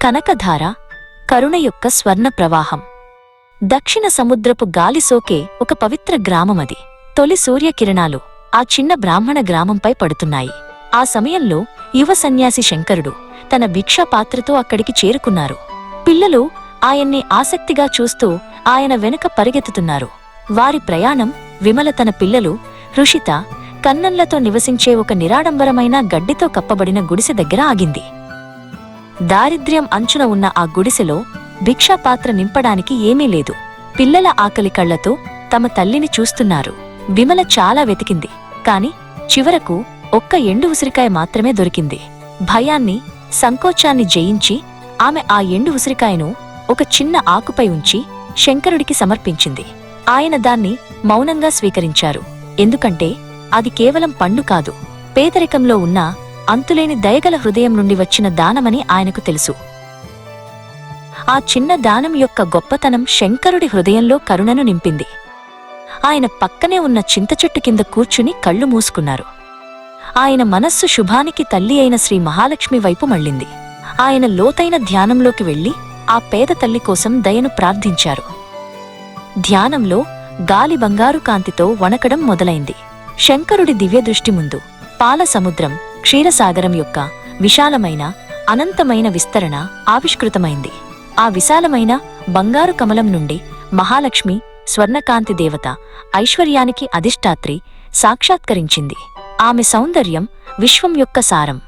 కనకధార కరుణ యొక్క స్వర్ణ ప్రవాహం. దక్షిణ సముద్రపు గాలి సోకే ఒక పవిత్ర గ్రామమది. తొలి సూర్యకిరణాలు ఆ చిన్న బ్రాహ్మణ గ్రామంపై పడుతున్నాయి. ఆ సమయంలో యువ సన్యాసి శంకరుడు తన భిక్షాపాత్రతో అక్కడికి చేరుకున్నారు. పిల్లలు ఆయన్ని ఆసక్తిగా చూస్తూ ఆయన వెనుక పరిగెత్తుతున్నారు. వారి ప్రయాణం విమల తన పిల్లలు రుషిత, కన్నన్లతో నివసించే ఒక నిరాడంబరమైన గడ్డితో కప్పబడిన గుడిసె దగ్గర ఆగింది. దారిద్ర్యం అంచున ఉన్న ఆ గుడిసెలో భిక్షాపాత్ర నింపడానికి ఏమీ లేదు. పిల్లల ఆకలి కళ్లతో తమ తల్లిని చూస్తున్నారు. విమల చాలా వెతికింది, కాని చివరకు ఒక్క ఎండు ఉసిరికాయ మాత్రమే దొరికింది. భయాన్ని, సంకోచాన్ని జయించి ఆమె ఆ ఎండు ఉసిరికాయను ఒక చిన్న ఆకుపై ఉంచి శంకరుడికి సమర్పించింది. ఆయన దాన్ని మౌనంగా స్వీకరించారు. ఎందుకంటే అది కేవలం పండు కాదు, పేదరికంలో ఉన్న అంతులేని దయగల హృదయం నుండి వచ్చిన దానమని ఆయనకు తెలుసు. ఆ చిన్న దానం యొక్క గొప్పతనం శంకరుడి హృదయంలో కరుణను నింపింది. ఆయన పక్కనే ఉన్న చింతచెట్టు కింద కూర్చుని కళ్ళు మూసుకున్నారు. ఆయన మనస్సు శుభానికి తల్లి అయిన శ్రీ మహాలక్ష్మి వైపు మళ్ళింది. ఆయన లోతైన ధ్యానంలోకి వెళ్లి ఆ పేద తల్లి కోసం దయను ప్రార్థించారు. ధ్యానంలో గాలి బంగారు కాంతితో వణకడం మొదలైంది. శంకరుడి దివ్యదృష్టి ముందు పాల సముద్రం, క్షీరసాగరం యొక్క విశాలమైన, అనంతమైన విస్తరణ ఆవిష్కృతమైంది. ఆ విశాలమైన బంగారు కమలం నుండి మహాలక్ష్మి, స్వర్ణకాంతి దేవత, ఐశ్వర్యానికి అధిష్టాత్రి సాక్షాత్కరించింది. ఆమె సౌందర్యం విశ్వం యొక్క సారం.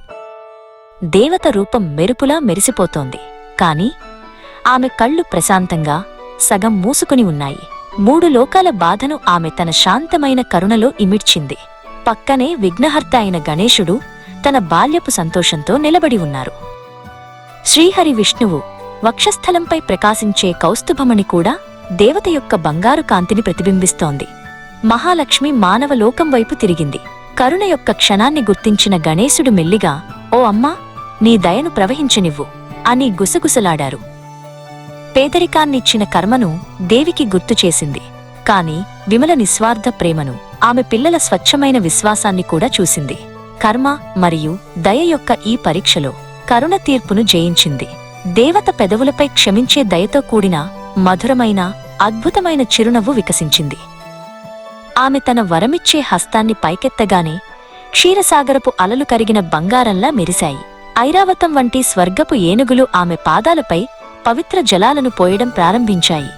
దేవత రూపం మెరుపులా మెరిసిపోతోంది, కాని ఆమె కళ్ళు ప్రశాంతంగా సగం మూసుకుని ఉన్నాయి. 3 లోకాల బాధను ఆమె తన శాంతమైన కరుణలో ఇమిడ్చింది. పక్కనే విఘ్నహర్త అయిన గణేశుడు తన బాల్యపు సంతోషంతో నిలబడి ఉన్నారు. శ్రీహరి విష్ణువు వక్షస్థలంపై ప్రకాశించే కౌస్తుభమణి కూడా దేవత యొక్క బంగారు కాంతిని ప్రతిబింబిస్తోంది. మహాలక్ష్మి మానవ లోకం వైపు తిరిగింది. కరుణ యొక్క క్షణాన్ని గుర్తించిన గణేశుడు మెల్లిగా, "ఓ అమ్మా, నీ దయను ప్రవహించనివ్వు" అని గుసగుసలాడారు. పేదరికాన్నిచ్చిన కర్మను దేవికి గుర్తుచేసింది. కాని విమల నిస్వార్థ ప్రేమను, ఆమె పిల్లల స్వచ్ఛమైన విశ్వాసాన్ని కూడా చూసింది. కర్మ మరియు దయ యొక్క ఈ పరీక్షలో కరుణ తీర్పును జయించింది. దేవత పెదవులపై క్షమించే దయతో కూడిన మధురమైన, అద్భుతమైన చిరునవ్వు వికసించింది. ఆమె తన వరమిచ్చే హస్తాన్ని పైకెత్తగానే క్షీరసాగరపు అలలు కరిగిన బంగారంలా మెరిశాయి. ఐరావతం వంటి స్వర్గపు ఏనుగులు ఆమె పాదాలపై పవిత్ర జలాలను పోయడం ప్రారంభించాయి.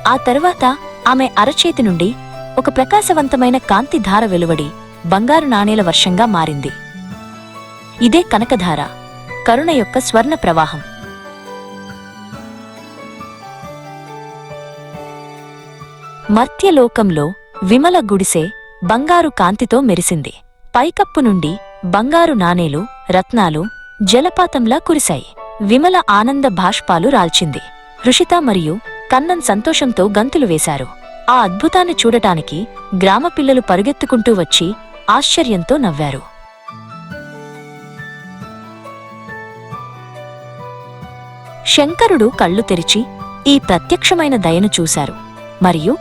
ఆ తరువాత ఆమె అరచేతి నుండి ఒక ప్రకాశవంతమైన కాంతిధార వెలువడి బంగారు నాణేల వర్షంగా మారింది. ఇదే కనకధార, కరుణ యొక్క స్వర్ణ ప్రవాహం. మర్త్యలోకంలో విమల గుడిసె బంగారు కాంతితో మెరిసింది. పైకప్పు నుండి బంగారు నాణేలు, రత్నాలు జలపాతంలా కురిశాయి. విమల ఆనంద భాష్పాలు రాల్చింది. రుషిత మరియు కన్నన్ సంతోషంతో గంతులు వేశారు. ఆ అద్భుతాన్ని చూడటానికి గ్రామ పిల్లలు పరుగెత్తుకుంటూ వచ్చి ఆశ్చర్యంతో నవ్వారు. శంకరుడు కళ్ళు తెరిచి ఈ ప్రత్యక్షమైన దయను చూశారు మరియు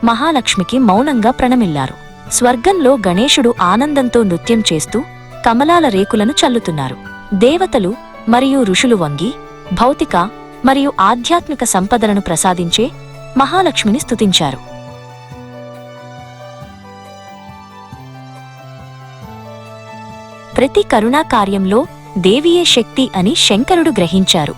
మహాలక్ష్మికి మౌనంగా ప్రణమిల్లారు. స్వర్గంలో గణేశుడు ఆనందంతో నృత్యం చేస్తూ కమలాల రేకులను చల్లుతున్నారు. దేవతలు మరియు ఋషులు వంగి భౌతిక మరియు ఆధ్యాత్మిక సంపదలను ప్రసాదించే మహాలక్ష్మిని స్తుతించారు. ప్రతి కరుణా కార్యంలో దేవియే శక్తి అని శంకరుడు గ్రహించారు.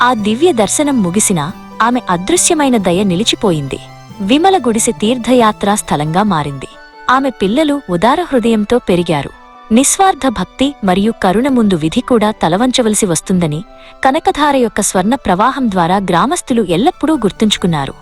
ఆ దివ్య దర్శనం ముగిసినా ఆమె అదృశ్యమైన దయ నిలిచిపోయింది. విమల గుడిసె తీర్థయాత్రా స్థలంగా మారింది. ఆమె పిల్లలు ఉదార హృదయంతో పెరిగారు. నిస్వార్థ భక్తి మరియు కరుణ ముందు విధి కూడా తలవంచవలసి వస్తుందని కనకధార యొక్క స్వర్ణ ప్రవాహం ద్వారా గ్రామస్తులు ఎల్లప్పుడూ గుర్తుంచుకున్నారు.